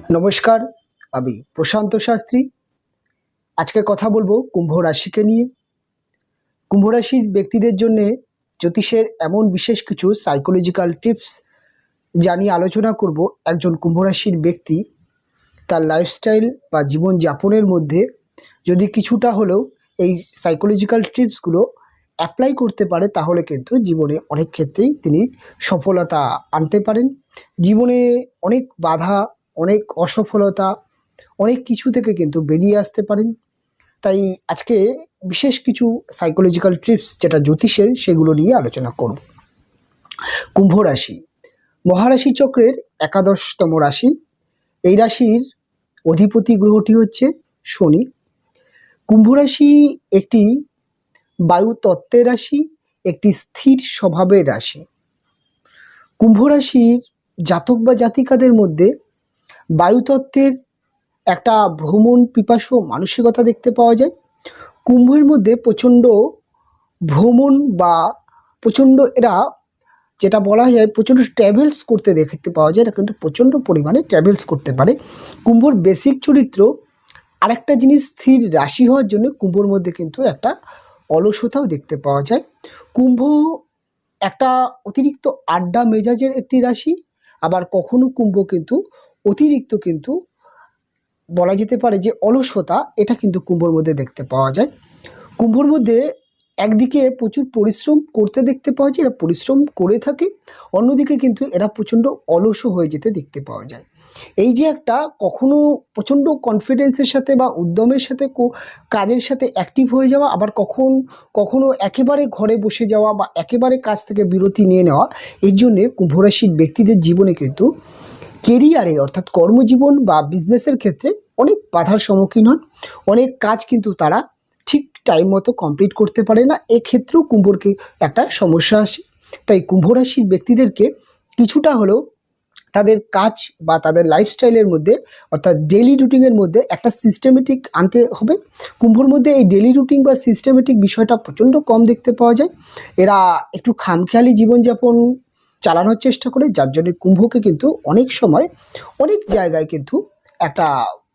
নমস্কার, আমি প্রশান্ত শাস্ত্রী। আজকে কথা বলবো কুম্ভ রাশিকে নিয়ে। কুম্ভ রাশির ব্যক্তিদের জন্য জ্যোতিষের এমন বিশেষ কিছু সাইকোলজিক্যাল টিপস জানিয়ে আলোচনা করব। একজন কুম্ভ রাশির ব্যক্তি তার লাইফস্টাইল বা জীবনযাপনের মধ্যে যদি কিছুটা হলেও এই সাইকোলজিক্যাল টিপসগুলো অ্যাপ্লাই করতে পারে, তাহলে কিন্তু জীবনে অনেক ক্ষেত্রেই তিনি সফলতা আনতে পারেন। জীবনে অনেক বাধা, অনেক অসফলতা, অনেক কিছু থেকে কিন্তু বেরিয়ে আসতে পারেন। তাই আজকে বিশেষ কিছু সাইকোলজিক্যাল টিপস যেটা জ্যোতিষের, সেগুলো নিয়ে আলোচনা করব। কুম্ভ রাশি মহারাশি চক্রের একাদশতম রাশি। এই রাশির অধিপতি গ্রহটি হচ্ছে শনি। কুম্ভ রাশি একটি বায়ু তত্ত্বের রাশি, একটি স্থির স্বভাবের রাশি। কুম্ভ রাশির জাতক বা জাতিকাদের মধ্যে বায়ুতত্ত্বের একটা ভ্রমণ পিপাসু মানসিকতা দেখতে পাওয়া যায়। কুম্ভের মধ্যে প্রচণ্ড ভ্রমণ বা প্রচণ্ড এরা যেটা বলা যায় প্রচণ্ড ট্র্যাভেলস করতে দেখতে পাওয়া যায়। এটা কিন্তু প্রচণ্ড পরিমাণে ট্র্যাভেলস করতে পারে। কুম্ভর বেসিক চরিত্র আরেকটা জিনিস, স্থির রাশি হওয়ার জন্য কুম্ভর মধ্যে কিন্তু একটা অলসতাও দেখতে পাওয়া যায়। কুম্ভ একটা অতিরিক্ত আড্ডা মেজাজের একটি রাশি। আবার কখনো কুম্ভ কিন্তু অতিরিক্ত কিন্তু বলা যেতে পারে যে অলসতা, এটা কিন্তু কুম্ভর মধ্যে দেখতে পাওয়া যায়। কুম্ভর মধ্যে একদিকে প্রচুর পরিশ্রম করতে দেখতে পাওয়া যায়, এরা পরিশ্রম করে থাকে। অন্যদিকে কিন্তু এরা প্রচণ্ড অলসও হয়ে যেতে দেখতে পাওয়া যায়। এই যে একটা কখনো প্রচণ্ড কনফিডেন্সের সাথে বা উদ্যমের সাথে কাজের সাথে অ্যাক্টিভ হয়ে যাওয়া, আবার কখনো একেবারে ঘরে বসে যাওয়া বা একেবারে কাজ থেকে বিরতি নিয়ে নেওয়া। এর জন্যে কুম্ভ রাশির ব্যক্তিদের জীবনে কিন্তু কেরিয়ারে অর্থাৎ কর্মজীবন বা বিজনেসের ক্ষেত্রে অনেক বাধার সম্মুখীন হন। অনেক কাজ কিন্তু তারা ঠিক টাইম মতো কমপ্লিট করতে পারে না। এক্ষেত্রেও কুম্ভরকে একটা সমস্যা আসে। তাই কুম্ভ রাশির ব্যক্তিদেরকে কিছুটা হলেও তাদের কাজ বা তাদের লাইফস্টাইলের মধ্যে অর্থাৎ ডেইলি রুটিনের মধ্যে একটা সিস্টেমেটিক আনতে হবে। কুম্ভর মধ্যে এই ডেইলি রুটিন বা সিস্টেমেটিক বিষয়টা প্রচণ্ড কম দেখতে পাওয়া যায়। এরা একটু খামখেয়ালি জীবনযাপন চালানোর চেষ্টা করে, যার জন্য কুম্ভকে কিন্তু অনেক সময় অনেক জায়গায় কিন্তু একটা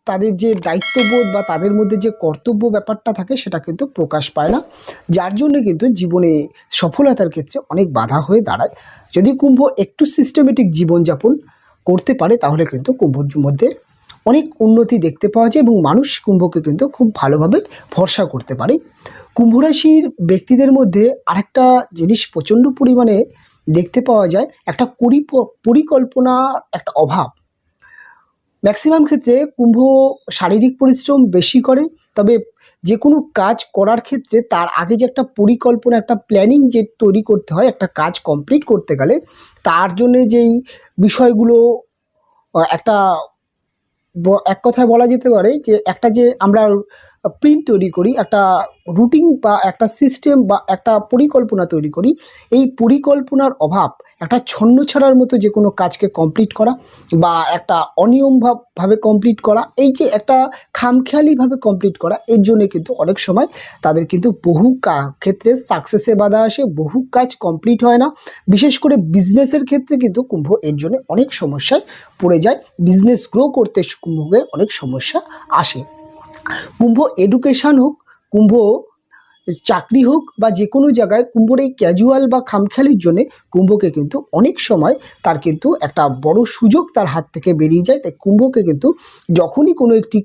তাদের যে দায়িত্ববোধ বা তাদের মধ্যে যে কর্তব্য ব্যাপারটা থাকে, সেটা কিন্তু প্রকাশ পায় না। যার জন্য কিন্তু জীবনে সফলতার ক্ষেত্রে অনেক বাধা হয়ে দাঁড়ায়। যদি কুম্ভ একটু সিস্টেমেটিক জীবনযাপন করতে পারে, তাহলে কিন্তু কুম্ভর মধ্যে অনেক উন্নতি দেখতে পাওয়া যায় এবং মানুষ কুম্ভকে কিন্তু খুব ভালোভাবে ভরসা করতে পারে। কুম্ভ রাশির ব্যক্তিদের মধ্যে আরেকটা জিনিস প্রচণ্ড পরিমাণে দেখতে পাওয়া যায়, একটা পরিকল্পনা একটা অভাব। ম্যাক্সিমাম ক্ষেত্রে কুম্ভ শারীরিক পরিশ্রম বেশি করে, তবে যে কোনো কাজ করার ক্ষেত্রে তার আগে যে একটা পরিকল্পনা, একটা প্ল্যানিং যে তৈরি করতে হয় একটা কাজ কমপ্লিট করতে গেলে, তার জন্যে যেই বিষয়গুলো একটা এক কথায় বলা যেতে পারে যে একটা যে আমরা প্রিন্ট তৈরি করি, একটা রুটিন বা একটা সিস্টেম বা একটা পরিকল্পনা তৈরি করি, এই পরিকল্পনার অভাব একটা ছন্নছাড়ার মতো যে কোনো কাজকে কমপ্লিট করা বা একটা অনিয়মভাবে কমপ্লিট করা, এই যে একটা খামখেয়ালিভাবে কমপ্লিট করা, এর জন্য কিন্তু অনেক সময় তাদের কিন্তু বহু ক্ষেত্রে সাকসেসে বাধা আসে, বহু কাজ কমপ্লিট হয় না। বিশেষ করে বিজনেসের ক্ষেত্রে কিন্তু কুম্ভ এর জন্য অনেক সমস্যায় পড়ে যায়। বিজনেস গ্রো করতে কুম্ভকে অনেক সমস্যা আসে। কুম্ভ এডুকেশান হোক, কুম্ভ চাকরি হোক বা যে কোনো জায়গায় কুম্ভর এই ক্যাজুয়াল বা খামখেয়ালির জন্যে কুম্ভকে কিন্তু অনেক সময় তার কিন্তু একটা বড় সুযোগ তার হাত থেকে বেরিয়ে যায়। তাই কুম্ভকে কিন্তু যখনই কোনো একটি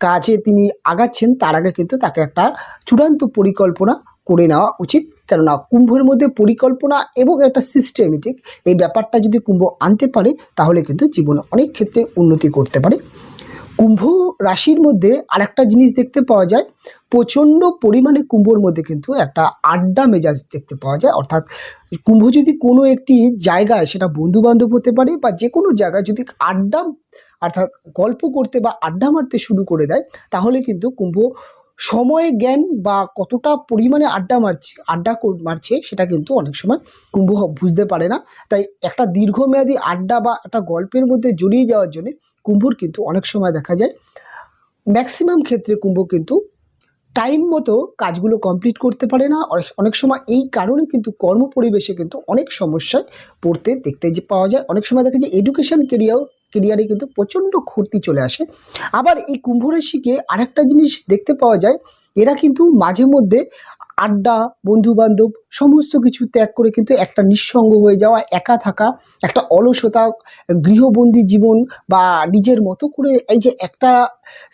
কাজে তিনি আগাচ্ছেন, তার আগে কিন্তু তাকে একটা চূড়ান্ত পরিকল্পনা করে নেওয়া উচিত। কেননা কুম্ভের মধ্যে পরিকল্পনা এবং একটা সিস্টেমেটিক এই ব্যাপারটা যদি কুম্ভ আনতে পারে, তাহলে কিন্তু জীবনে অনেক ক্ষেত্রে উন্নতি করতে পারে। কুম্ভ রাশির মধ্যে আরেকটা জিনিস দেখতে পাওয়া যায়, প্রচণ্ড পরিমাণে কুম্ভর মধ্যে কিন্তু একটা আড্ডা মেজাজ দেখতে পাওয়া যায়। অর্থাৎ কুম্ভ যদি কোনো একটি জায়গায়, সেটা বন্ধুবান্ধব হতে পারে বা যে কোনো জায়গায় যদি আড্ডা অর্থাৎ গল্প করতে বা আড্ডা মারতে শুরু করে দেয়, তাহলে কিন্তু কুম্ভ সময় জ্ঞান বা কতটা পরিমাণে আড্ডা মারছে সেটা কিন্তু অনেক সময় কুম্ভ বুঝতে পারে না। তাই একটা দীর্ঘমেয়াদী আড্ডা বা একটা গল্পের মধ্যে জড়িয়ে যাওয়ার জন্য কুম্ভর কিন্তু অনেক সময় দেখা যায় ম্যাক্সিমাম ক্ষেত্রে কুম্ভ কিন্তু টাইম মতো কাজগুলো কমপ্লিট করতে পারে না। অনেক সময় এই কারণে কিন্তু কর্ম পরিবেশে কিন্তু অনেক সমস্যায় পড়তে দেখতে পাওয়া যায়। অনেক সময় দেখা যায় এডুকেশন কেরিয়ারে কিন্তু প্রচণ্ড ক্ষতি চলে আসে। আবার এই কুম্ভ রাশিকে আরেকটা জিনিস দেখতে পাওয়া যায়, এরা কিন্তু মাঝে মধ্যে আড্ডা, বন্ধু-বান্ধব সমস্ত কিছু ত্যাগ করে কিন্তু একটা নিঃসঙ্গ হয়ে যাওয়া, একা থাকা, একটা অলসতা, গৃহবন্দী জীবন বা নিজের মতো করে এই যে একটা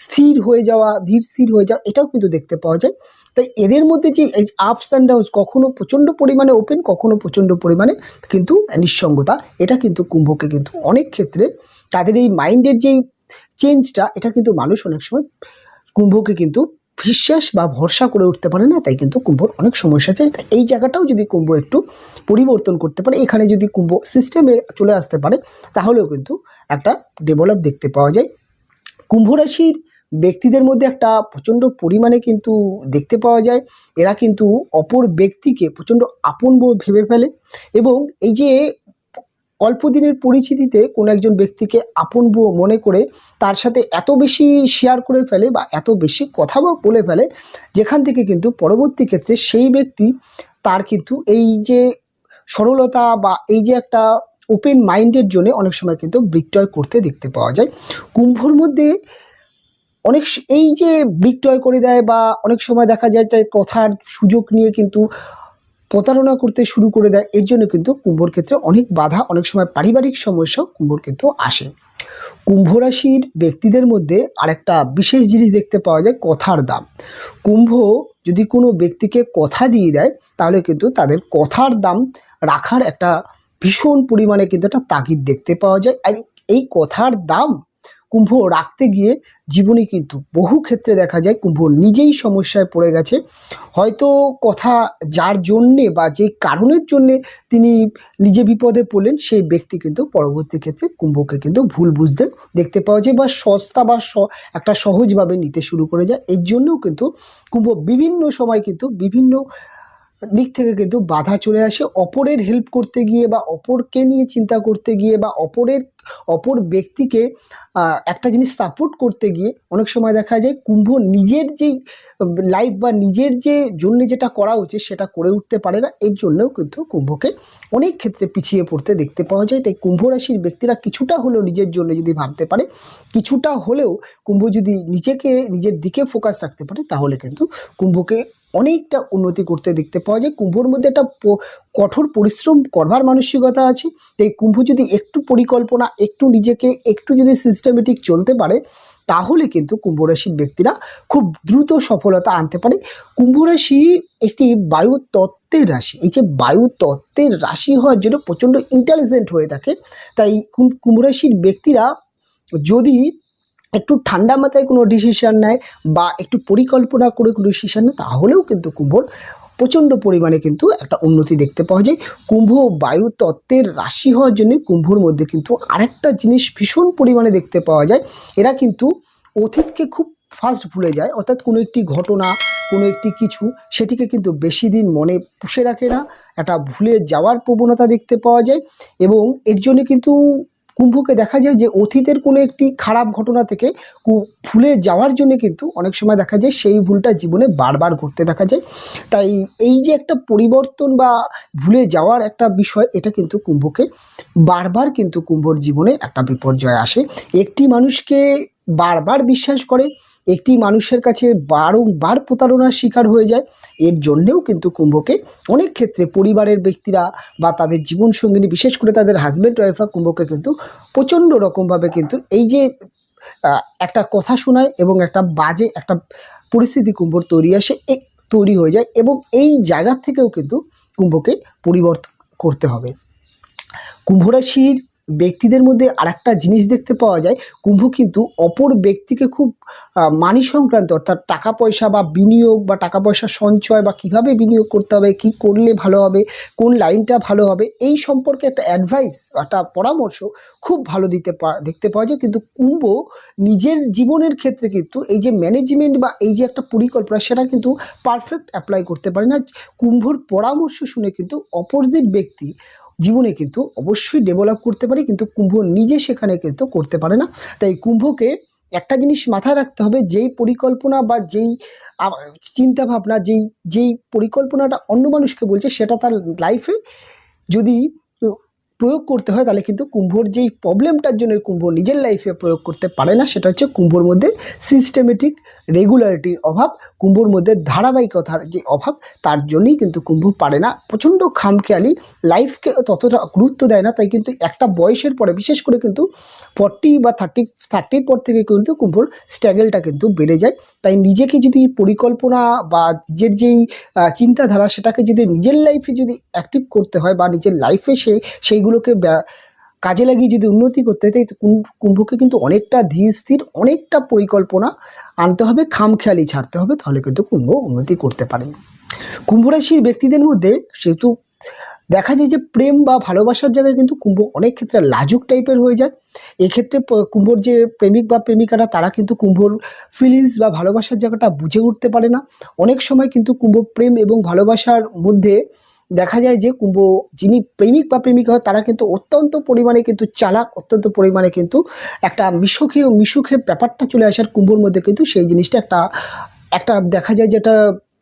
স্থির হয়ে যাওয়া, ধীর স্থির হয়ে যাওয়া, এটাও কিন্তু দেখতে পাওয়া যায়। তাই এদের মধ্যে যে এই আপস অ্যান্ড ডাউনস, কখনো প্রচণ্ড পরিমাণে ওপেন, কখনো প্রচণ্ড পরিমাণে কিন্তু নিঃসঙ্গতা, এটা কিন্তু কুম্ভকে কিন্তু অনেক ক্ষেত্রে তাদের এই মাইন্ডের যে চেঞ্জটা, এটা কিন্তু মানুষ অনেক সময় কুম্ভকে কিন্তু বিশ্বাস বা ভরসা করে উঠতে পারে না। তাই কিন্তু কুম্ভর অনেক সমস্যা আছে। তাই এই জায়গাটাও যদি কুম্ভ একটু পরিবর্তন করতে পারে, এখানে যদি কুম্ভ সিস্টেমে চলে আসতে পারে, তাহলেও কিন্তু একটা ডেভেলপ দেখতে পাওয়া যায়। কুম্ভ রাশির ব্যক্তিদের মধ্যে একটা প্রচণ্ড পরিমাণে কিন্তু দেখতে পাওয়া যায়, এরা কিন্তু অপর ব্যক্তিকে প্রচণ্ড আপন ভেবে ফেলে এবং এই যে অল্প দিনের পরিচিতিতে কোনো একজন ব্যক্তিকে আপন মনে করে তার সাথে এত বেশি শেয়ার করে ফেলে বা এত বেশি কথা বলে ফেলে, যেখান থেকে কিন্তু পরবর্তী ক্ষেত্রে সেই ব্যক্তি তার কিন্তু এই যে সরলতা বা এই যে একটা ওপেন মাইন্ডের জন্য অনেক সময় কিন্তু বিক্রয় করতে দেখতে পাওয়া যায়। কুম্ভর মধ্যে এই যে বিক্রয় করে দেয় বা অনেক সময় দেখা যায় যে কথার সুযোগ নিয়ে কিন্তু প্রতারণা করতে শুরু করে দেয়, এর জন্য কিন্তু কুম্ভর ক্ষেত্রে অনেক বাধা, অনেক সময় পারিবারিক সমস্যাও কুম্ভর কিন্তু আসে। কুম্ভ রাশির ব্যক্তিদের মধ্যে আরেকটা বিশেষ জিনিস দেখতে পাওয়া যায়, কথার দাম। কুম্ভ যদি কোনো ব্যক্তিকে কথা দিয়ে দেয়, তাহলে কিন্তু তাদের কথার দাম রাখার একটা ভীষণ পরিমাণে কিন্তু একটা তাগিদ দেখতে পাওয়া যায়। আর এই কথার দাম কুম্ভ রাখতে গিয়ে জীবনে কিন্তু বহু ক্ষেত্রে দেখা যায় কুম্ভ নিজেই সমস্যায় পড়ে গেছে। হয়তো কথা যার জন্যে বা যে কারণের জন্যে তিনি নিজে বিপদে পড়লেন, সেই ব্যক্তি কিন্তু পরবর্তী ক্ষেত্রে কুম্ভকে কিন্তু ভুল বুঝতে দেখতে পাওয়া যায় বা সস্তা বা একটা সহজভাবে নিতে শুরু করে যায়। এর জন্যও কিন্তু কুম্ভ বিভিন্ন সময় কিন্তু বিভিন্ন দিক থেকে কিন্তু বাধা চলে আসে। অপরের হেল্প করতে গিয়ে বা অপরকে নিয়ে চিন্তা করতে গিয়ে বা অপর ব্যক্তিকে একটা জিনিস সাপোর্ট করতে গিয়ে অনেক সময় দেখা যায় কুম্ভ নিজের যেই লাইফ বা নিজের যে জন্য যেটা করা উচিত সেটা করে উঠতে পারে না। এর জন্যও কিন্তু কুম্ভকে অনেক ক্ষেত্রে পিছিয়ে পড়তে দেখতে পাওয়া যায়। তাই কুম্ভ রাশির ব্যক্তিরা কিছুটা হলেও নিজের জন্য যদি ভাবতে পারে, কিছুটা হলেও কুম্ভ যদি নিজের দিকে ফোকাস রাখতে পারে, তাহলে কিন্তু কুম্ভকে অনেকটা উন্নতি করতে দেখতে পাওয়া যায়। কুম্ভর মধ্যে একটা কঠোর পরিশ্রম করবার মানসিকতা আছে। তাই কুম্ভ যদি একটু পরিকল্পনা, একটু নিজেকে একটু যদি সিস্টেমেটিক চলতে পারে, তাহলে কিন্তু কুম্ভ রাশির ব্যক্তিরা খুব দ্রুত সফলতা আনতে পারে। কুম্ভ রাশি একটি বায়ু তত্ত্বের রাশি। এই যে বায়ু তত্ত্বের রাশি হওয়ার জন্য প্রচণ্ড ইন্টেলিজেন্ট হয়ে থাকে। তাই কুম্ভ রাশির ব্যক্তিরা যদি একটু ঠান্ডা মাথায় কোনো ডিসিশান নেয় বা একটু পরিকল্পনা করে কোনো ডিসিশান নেয়, তাহলেও কিন্তু কুম্ভর প্রচণ্ড পরিমাণে কিন্তু একটা উন্নতি দেখতে পাওয়া যায়। কুম্ভ বায়ু তত্ত্বের রাশি হওয়ার জন্য কুম্ভর মধ্যে কিন্তু আরেকটা জিনিস ভীষণ পরিমাণে দেখতে পাওয়া যায়, এরা কিন্তু অতীতকে খুব ফাস্ট ভুলে যায়। অর্থাৎ কোনো একটি ঘটনা, কোনো একটি কিছু, সেটিকে কিন্তু বেশি দিন মনে পুষে রাখে না, একটা ভুলে যাওয়ার প্রবণতা দেখতে পাওয়া যায়। এবং এর জন্য কিন্তু কুম্ভকে দেখা যায় যে অতীতের কোনো একটি খারাপ ঘটনা থেকে ভুলে যাওয়ার জন্য কিন্তু অনেক সময় দেখা যায় সেই ভুলটা জীবনে বারবার ঘটতে দেখা যায়। তাই এই যে একটা পরিবর্তন বা ভুলে যাওয়ার একটা বিষয়, এটা কিন্তু কুম্ভকে বারবার কিন্তু কুম্ভর জীবনে একটা বিপর্যয় আসে। একটি মানুষকে বারবার বিশ্বাস করে, একটি মানুষের কাছে বারংবার প্রতারণার শিকার হয়ে যায়। এর জন্যেও কিন্তু কুম্ভকে অনেক ক্ষেত্রে পরিবারের ব্যক্তিরা বা তাদের জীবনসঙ্গিনী, বিশেষ করে তাদের হাজব্যান্ড ওয়াইফরা কুম্ভকে কিন্তু প্রচণ্ড রকমভাবে কিন্তু এই যে একটা কথা শোনায় এবং একটা বাজে একটা পরিস্থিতি কুম্ভর তৈরি হয়ে যায় এবং এই জায়গা থেকেও কিন্তু কুম্ভকে পরিবর্তন করতে হবে। কুম্ভ রাশির ব্যক্তিদের মধ্যে আরেকটা জিনিস দেখতে পাওয়া যায়, কুম্ভ কিন্তু অপর ব্যক্তিকে খুব মানি সংক্রান্ত, অর্থাৎ টাকা পয়সা বা বিনিয়োগ বা টাকা পয়সা সঞ্চয় বা কিভাবে বিনিয়োগ করতে হবে, কি করলে ভালো হবে, কোন লাইনটা ভালো হবে, এই সম্পর্কে একটা অ্যাডভাইস, একটা পরামর্শ খুব ভালো দেখতে পাওয়া যায়। কিন্তু কুম্ভ নিজের জীবনের ক্ষেত্রে কিন্তু এই যে ম্যানেজমেন্ট বা এই যে একটা পরিকল্পনা, সেটা কিন্তু পারফেক্ট অ্যাপ্লাই করতে পারে না। কুম্ভর পরামর্শ শুনে কিন্তু অপোজিট ব্যক্তি জীবনে কিন্তু অবশ্যই ডেভেলপ করতে পারে, কিন্তু কুম্ভ নিজে সেখানে কিন্তু করতে পারে না। তাই কুম্ভকে একটা জিনিস মাথায় রাখতে হবে, যেই পরিকল্পনা বা যেই চিন্তা ভাবনা, যেই পরিকল্পনাটা অন্য মানুষকে বলছে সেটা তার লাইফে যদি প্রয়োগ করতে হয়, তাহলে কিন্তু কুম্ভর যেই প্রবলেমটার জন্য কুম্ভ নিজের লাইফে প্রয়োগ করতে পারে না, সেটা হচ্ছে কুম্ভর মধ্যে সিস্টেমেটিক রেগুলারিটির অভাব, কুম্ভর মধ্যে ধারাবাহিকতার যে অভাব, তার জন্যই কিন্তু কুম্ভ পারে না। প্রচণ্ড খামখেয়ালি, লাইফকে ততটা গুরুত্ব দেয় না। তাই কিন্তু একটা বয়সের পরে, বিশেষ করে কিন্তু 40 বা 30-30 পর থেকে কিন্তু কুম্ভর স্ট্রাগলটা কিন্তু বেড়ে যায়। তাই নিজেকে যদি পরিকল্পনা বা নিজের যেই চিন্তাধারা, সেটাকে যদি নিজের লাইফে যদি অ্যাক্টিভ করতে হয় বা নিজের লাইফে সেইগুলোকে কাজে লাগিয়ে যদি উন্নতি করতে হয়, তাই কুম্ভকে কিন্তু অনেকটা ধীর স্থির, অনেকটা পরিকল্পনা আনতে হবে, খামখেয়ালি ছাড়তে হবে, তাহলে কিন্তু কুম্ভ উন্নতি করতে পারেন। কুম্ভ রাশির ব্যক্তিদের মধ্যে সেহেতু দেখা যায় যে প্রেম বা ভালোবাসার জায়গায় কিন্তু কুম্ভ অনেক ক্ষেত্রে লাজুক টাইপের হয়ে যায়। এক্ষেত্রে কুম্ভর যে প্রেমিক বা প্রেমিকারা, তারা কিন্তু কুম্ভর ফিলিংস বা ভালোবাসার জায়গাটা বুঝে উঠতে পারে না। অনেক সময় কিন্তু কুম্ভ প্রেম এবং ভালোবাসার মধ্যে দেখা যায় যে কুম্ভ যিনি প্রেমিক বা প্রেমিকা হয়, তারা কিন্তু অত্যন্ত পরিমাণে কিন্তু চালাক, অত্যন্ত পরিমাণে কিন্তু একটা মিশুখে ব্যাপারটা চলে আসার কুম্ভর মধ্যে কিন্তু সেই জিনিসটা একটা দেখা যায় যেটা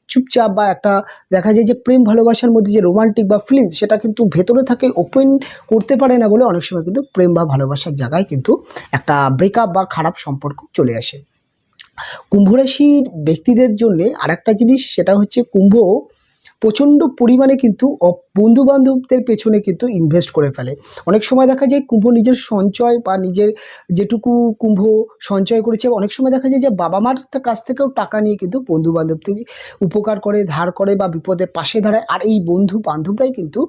চুপচাপ, বা একটা দেখা যায় যে প্রেম ভালোবাসার মধ্যে যে রোমান্টিক বা ফিলিংস, সেটা কিন্তু ভেতরে থাকে, ওপেন করতে পারে না বলে অনেক সময় কিন্তু প্রেম বা ভালোবাসার জায়গায় কিন্তু একটা ব্রেকআপ বা খারাপ সম্পর্ক চলে আসে। কুম্ভ রাশির ব্যক্তিদের জন্য আরেকটা জিনিস, সেটা হচ্ছে কুম্ভ প্রচণ্ড পরিমাণে কিন্তু বন্ধু বান্ধবদের পেছনে কিন্তু ইনভেস্ট করে ফেলে। অনেক সময় দেখা যায় কুম্ভ নিজের সঞ্চয় বা নিজের যেটুকু কুম্ভ সঞ্চয় করেছে, অনেক সময় দেখা যায় যে বাবা মার কাছ থেকেও টাকা নিয়ে কিন্তু বন্ধু বান্ধবদের উপকার করে, ধার করে, বা বিপদে পাশে দাঁড়ায়। আর এই বন্ধু বান্ধবরাই কিন্তু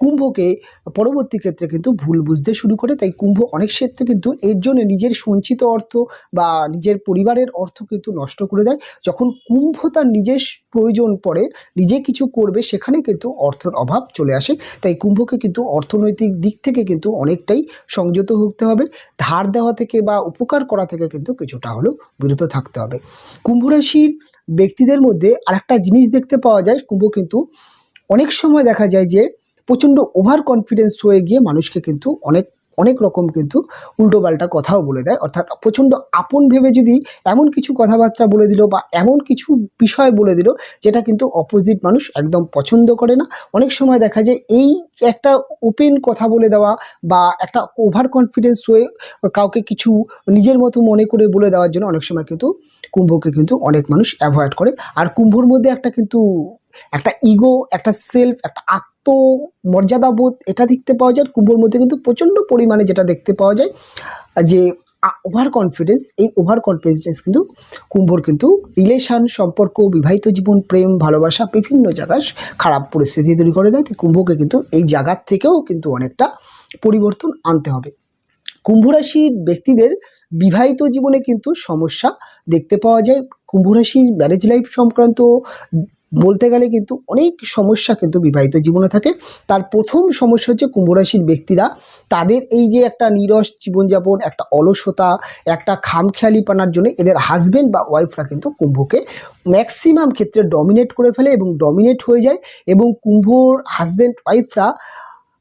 কুম্ভকে পরবর্তী ক্ষেত্রে কিন্তু ভুল বুঝতে শুরু করে। তাই কুম্ভ অনেক ক্ষেত্রে কিন্তু এর জন্য নিজের সঞ্চিত অর্থ বা নিজের পরিবারের অর্থ কিন্তু নষ্ট করে দেয়। যখন কুম্ভ তার নিজের প্রয়োজন পড়ে, নিজে কিছু করবে, সেখানে কিন্তু অর্থের অভাব চলে আসে। তাই কুম্ভকে কিন্তু অর্থনৈতিক দিক থেকে কিন্তু অনেকটাই সংযত হতে হবে। ধার দেওয়া থেকে বা উপকার করা থেকে কিন্তু কিছুটা হলেও বিরত থাকতে হবে। কুম্ভ রাশির ব্যক্তিদের মধ্যে আরেকটা জিনিস দেখতে পাওয়া যায়, কুম্ভ কিন্তু অনেক সময় দেখা যায় যে প্রচণ্ড ওভার কনফিডেন্স হয়ে গিয়ে মানুষকে কিন্তু অনেক অনেক রকম কিন্তু উল্টোপাল্টা কথাও বলে দেয়। অর্থাৎ প্রচণ্ড আপন ভেবে যদি এমন কিছু কথাবার্তা বলে দিল বা এমন কিছু বিষয় বলে দিল, যেটা কিন্তু অপোজিট মানুষ একদম পছন্দ করে না। অনেক সময় দেখা যায় এই একটা ওপেন কথা বলে দেওয়া বা একটা ওভার কনফিডেন্স হয়ে কাউকে কিছু নিজের মতো মনে করে বলে দেওয়ার জন্য অনেক সময় কিন্তু কুম্ভকে কিন্তু অনেক মানুষ অ্যাভয়েড করে। আর কুম্ভর মধ্যে একটা ইগো, একটা সেলফ, একটা আত্মমর্যাদা বোধ, এটা দেখতে পাওয়া যায়। কুম্ভর মধ্যে কিন্তু প্রচণ্ড পরিমাণে যেটা দেখতে পাওয়া যায় যে ওভার কনফিডেন্স, এই ওভার কনফিডেন্স কিন্তু কুম্ভর কিন্তু রিলেশন, সম্পর্ক, বিবাহিত জীবন, প্রেম, ভালোবাসা বিভিন্ন জায়গায় খারাপ পরিস্থিতি তৈরি করে দেয়। কুম্ভকে কিন্তু এই জায়গার থেকেও কিন্তু অনেকটা পরিবর্তন আনতে হবে। কুম্ভ রাশির ব্যক্তিদের বিবাহিত জীবনে কিন্তু সমস্যা দেখতে পাওয়া যায়। কুম্ভ রাশির ম্যারেজ লাইফ সংক্রান্ত বলতে গেলে কিন্তু অনেক সমস্যা কিন্তু বিবাহিত জীবনে থাকে। তার প্রথম সমস্যা হচ্ছে কুম্ভ রাশির ব্যক্তিরা তাদের এই যে একটা নীরস জীবনযাপন, একটা অলসতা, একটা খামখেয়ালিপনার জন্য এদের হাজব্যান্ড বা ওয়াইফরা কিন্তু কুম্ভকে ম্যাক্সিমাম ক্ষেত্রে ডমিনেট করে ফেলে এবং ডমিনেট হয়ে যায়। এবং কুম্ভর হাজব্যান্ড ওয়াইফরা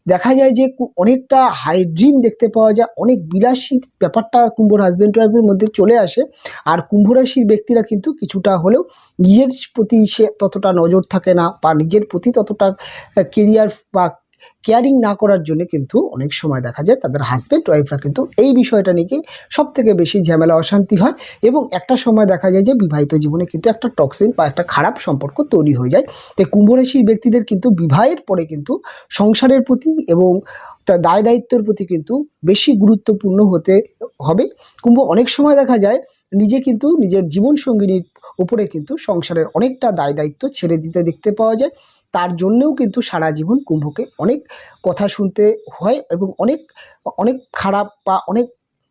দেখা যায় যে অনেকটা হাই ড্রিম দেখতে পাওয়া যায়, অনেক বিলাসী ব্যাপারটা কুম্ভর হাজব্যান্ড ওয়াইফের মধ্যে চলে আসে। আর কুম্ভ রাশির ব্যক্তিরা কিন্তু কিছুটা হলেও নিজের প্রতি সে ততটা নজর থাকে না, বা নিজের প্রতি ততটা কেরিয়ার বা কেয়ারিং না করার জন্য কিন্তু অনেক সময় দেখা যায় তাদের হাজব্যান্ড ওয়াইফরা কিন্তু এই বিষয়টা নিয়ে সব থেকে বেশি ঝামেলা অশান্তি হয়। এবং একটা সময় দেখা যায় যে বিবাহিত জীবনে কিন্তু একটা টক্সিক বা একটা খারাপ সম্পর্ক তৈরি হয়ে যায়। তাই কুম্ভ রাশির ব্যক্তিদের কিন্তু বিবাহের পরে কিন্তু সংসারের প্রতি এবং তার দায় দায়িত্বের প্রতি কিন্তু বেশি গুরুত্বপূর্ণ হতে হবে। কুম্ভ অনেক সময় দেখা যায় নিজে কিন্তু নিজের জীবনসঙ্গিনীর উপরে কিন্তু সংসারের অনেকটা দায় দায়িত্ব ছেড়ে দিতে দেখতে পাওয়া যায়। তার জন্যেও কিন্তু সারা জীবন কুম্ভকে অনেক কথা শুনতে হয় এবং অনেক অনেক খারাপ বা অনেক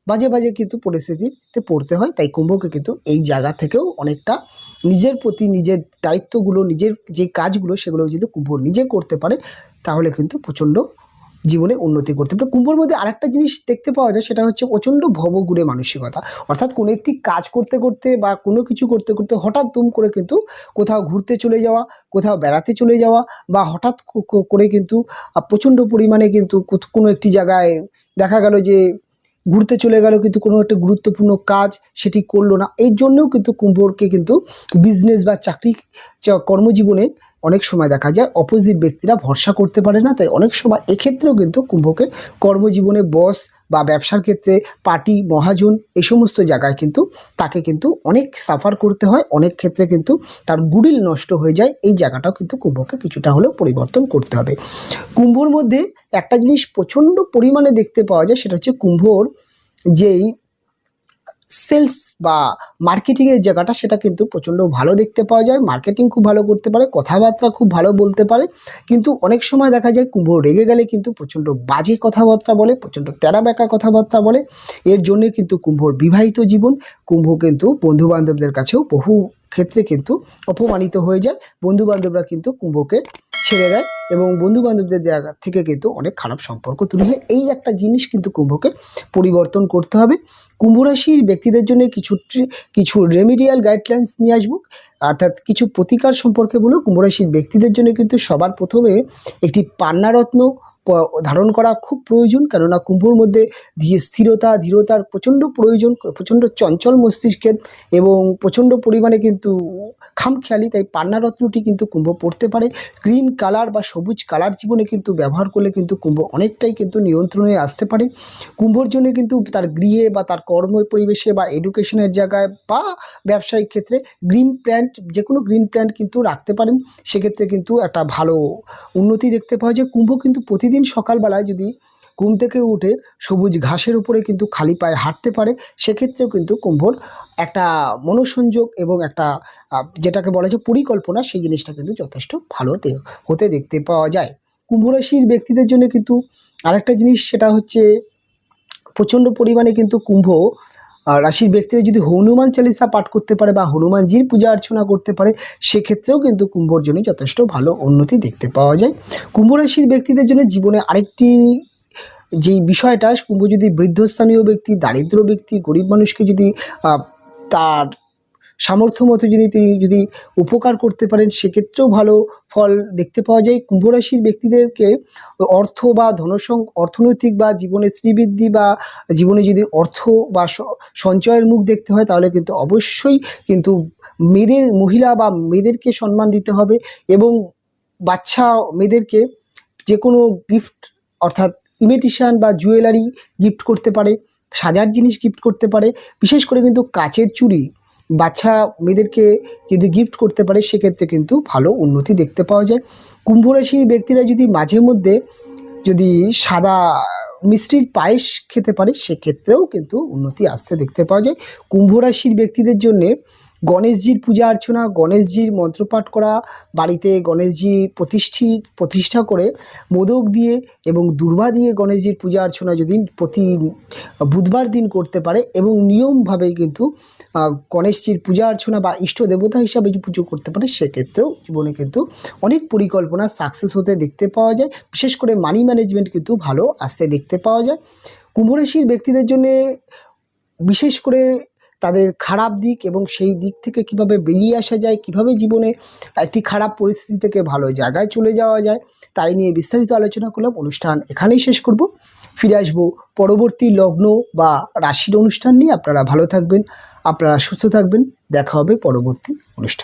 বাজে বাজে কিন্তু পরিস্থিতিতে পড়তে হয়। তাই কুম্ভকে কিন্তু এই জায়গা থেকেও অনেকটা নিজের প্রতি নিজের দায়িত্বগুলো, নিজের যে কাজগুলো, সেগুলো যদি কুম্ভ নিজে করতে পারে, তাহলে কিন্তু প্রচণ্ড জীবনে উন্নতি করতে পারে। কুম্ভর মধ্যে আরেকটা জিনিস দেখতে পাওয়া যায়, সেটা হচ্ছে প্রচণ্ড ভবঘুরে মানসিকতা। অর্থাৎ কোনো একটি কাজ করতে করতে বা কোনো কিছু করতে করতে হঠাৎ দুম করে কিন্তু কোথাও ঘুরতে চলে যাওয়া, কোথাও বেড়াতে চলে যাওয়া, বা হঠাৎ করে কিন্তু প্রচণ্ড পরিমাণে কিন্তু কোনো একটি জায়গায় দেখা গেল যে ঘুরতে চলে গেল, কিন্তু কোনো একটা গুরুত্বপূর্ণ কাজ সেটি করলো না। এর জন্যও কিন্তু কুম্ভকে কিন্তু বিজনেস বা চাকরি কর্মজীবনে অনেক সময় দেখা যায় অপোজিট ব্যক্তিরা ভরসা করতে পারে না। তাই অনেক সময় এক্ষেত্রেও কিন্তু কুম্ভকে কর্মজীবনে বস বা ব্যবসার ক্ষেত্রে পার্টি মহাজন এই সমস্ত জায়গায় কিন্তু তাকে কিন্তু অনেক সাফার করতে হয়, অনেক ক্ষেত্রে কিন্তু তার গুডউইল নষ্ট হয়ে যায়। এই জায়গাটাও কিন্তু কুম্ভকে কিছুটা হলেও পরিবর্তন করতে হবে। কুম্ভর মধ্যে একটা জিনিস প্রচণ্ড পরিমাণে দেখতে পাওয়া যায়, সেটা হচ্ছে কুম্ভর যেই সেলস বা মার্কেটিংয়ের জায়গাটা, সেটা কিন্তু প্রচণ্ড ভালো দেখতে পাওয়া যায়। মার্কেটিং খুব ভালো করতে পারে, কথাবার্তা খুব ভালো বলতে পারে, কিন্তু অনেক সময় দেখা যায় কুম্ভ রেগে গেলে কিন্তু প্রচণ্ড বাজে কথাবার্তা বলে, প্রচণ্ড তেরা বেঁকা কথাবার্তা বলে। এর জন্যে কিন্তু কুম্ভর বিবাহিত জীবন, কুম্ভ কিন্তু বন্ধুবান্ধবদের কাছেও বহু ক্ষেত্রে কিন্তু অপমানিত হয়ে যায়। বন্ধুবান্ধবরা কিন্তু কুম্ভকে ছেড়ে দেয় এবং বন্ধুবান্ধবদের জায়গা থেকে কিন্তু অনেক খারাপ সম্পর্ক তৈরি হয়। এই একটা জিনিস কিন্তু কুম্ভকে পরিবর্তন করতে হবে। কুম্ভ রাশির ব্যক্তিদের জন্য কিছু রেমিডিয়াল গাইডলাইন্স নিয়ে আসবো, অর্থাৎ কিছু প্রতিকার সম্পর্কে বলবো। কুম্ভ রাশির ব্যক্তিদের জন্য কিন্তু সবার প্রথমে একটি পান্নারত্ন ধারণ করা খুব প্রয়োজন, কেননা কুম্ভর মধ্যে স্থিরতা ধীরতার প্রচণ্ড প্রয়োজন, প্রচণ্ড চঞ্চল মস্তিষ্কের এবং প্রচণ্ড পরিমাণে কিন্তু খামখেয়ালি। তাই পান্নারত্নটি কিন্তু কুম্ভ পড়তে পারে। গ্রিন কালার বা সবুজ কালার জীবনে কিন্তু ব্যবহার করলে কিন্তু কুম্ভ অনেকটাই কিন্তু নিয়ন্ত্রণে আসতে পারে। কুম্ভর জন্য কিন্তু তার গৃহে বা তার কর্ম পরিবেশে বা এডুকেশনের জায়গায় বা ব্যবসায়িক ক্ষেত্রে গ্রিন প্ল্যান্ট, যে কোনো গ্রিন প্ল্যান্ট কিন্তু রাখতে পারেন, সেক্ষেত্রে কিন্তু একটা ভালো উন্নতি দেখতে পাওয়া যায়। কুম্ভ কিন্তু প্রতিদিন সকালবেলায় যদি ঘুম থেকে উঠে সবুজ ঘাসের উপরে কিন্তু খালি পায়ে হাঁটতে পারে, সেক্ষেত্রেও কিন্তু কুম্ভর একটা মনোসংযোগ এবং একটা যেটাকে বলা যায় পরিকল্পনা, সেই জিনিসটা কিন্তু যথেষ্ট ভালো হতে দেখতে পাওয়া যায়। কুম্ভ রাশির ব্যক্তিদের জন্য কিন্তু আরেকটা জিনিস, সেটা হচ্ছে প্রচণ্ড পরিমাণে কিন্তু কুম্ভ রাশির ব্যক্তিরা যদি হনুমান চালিসা পাঠ করতে পারে বা হনুমানজির পূজা অর্চনা করতে পারে, সেক্ষেত্রেও কিন্তু কুম্ভর জন্য যথেষ্ট ভালো উন্নতি দেখতে পাওয়া যায়। কুম্ভ রাশির ব্যক্তিদের জন্য জীবনে আরেকটি যেই বিষয়টা, কুম্ভ যদি বৃদ্ধস্থানীয় ব্যক্তি, দারিদ্র ব্যক্তি, গরিব মানুষকে যদি তার সামর্থ্য মতো তিনি যদি উপকার করতে পারেন, সেক্ষেত্রেও ভালো ফল দেখতে পাওয়া যায়। কুম্ভ রাশির ব্যক্তিদেরকে অর্থ বা অর্থনৈতিক বা জীবনে শ্রীবৃদ্ধি বা জীবনে যদি অর্থ বা সঞ্চয়ের মুখ দেখতে হয়, তাহলে কিন্তু অবশ্যই কিন্তু মহিলা বা মেয়েদেরকে সম্মান দিতে হবে এবং বাচ্চা মেয়েদেরকে যে কোনো গিফট, অর্থাৎ ইমিটেশন বা জুয়েলারি গিফট করতে পারে, সাজার জিনিস গিফট করতে পারে। বিশেষ করে কিন্তু কাচের চুড়ি বাচ্চা মেয়েদেরকে যদি গিফট করতে পারে, সেক্ষেত্রে কিন্তু ভালো উন্নতি দেখতে পাওয়া যায়। কুম্ভ রাশির ব্যক্তিরা যদি মাঝে মধ্যে যদি সাদা মিষ্টির পায়েস খেতে পারে, সেক্ষেত্রেও কিন্তু উন্নতি আসতে দেখতে পাওয়া যায়। কুম্ভ রাশির ব্যক্তিদের জন্যে গণেশজির পূজা অর্চনা, গণেশজির মন্ত্রপাঠ করা, বাড়িতে গণেশজি প্রতিষ্ঠা করে মোদক দিয়ে এবং দূর্বা দিয়ে গণেশজির পূজা অর্চনা যদি প্রতি বুধবার দিন করতে পারে এবং নিয়মভাবে কিন্তু গণেশজির পূজা অর্চনা বা ইষ্ট দেবতা হিসাবে যে পুজো করতে পারে, সেক্ষেত্রেও জীবনে কিন্তু অনেক পরিকল্পনা সাকসেস হতে দেখতে পাওয়া যায়। বিশেষ করে মানি ম্যানেজমেন্ট কিন্তু ভালো আসতে দেখতে পাওয়া যায়। কুম্ভ রাশির ব্যক্তিদের জন্যে বিশেষ করে তাদের খারাপ দিক এবং সেই দিক থেকে কিভাবে বেরিয়ে আসা যায়, কিভাবে জীবনে একটি খারাপ পরিস্থিতি থেকে ভালো জায়গায় চলে যাওয়া যায়, তাই নিয়ে বিস্তারিত আলোচনা করলাম। অনুষ্ঠান এখানেই শেষ করব, ফিরে আসবো পরবর্তী লগ্ন বা রাশির অনুষ্ঠান নিয়ে। আপনারা ভালো থাকবেন, আপনারা সুস্থ থাকবেন, দেখা হবে পরবর্তী অনুষ্ঠান।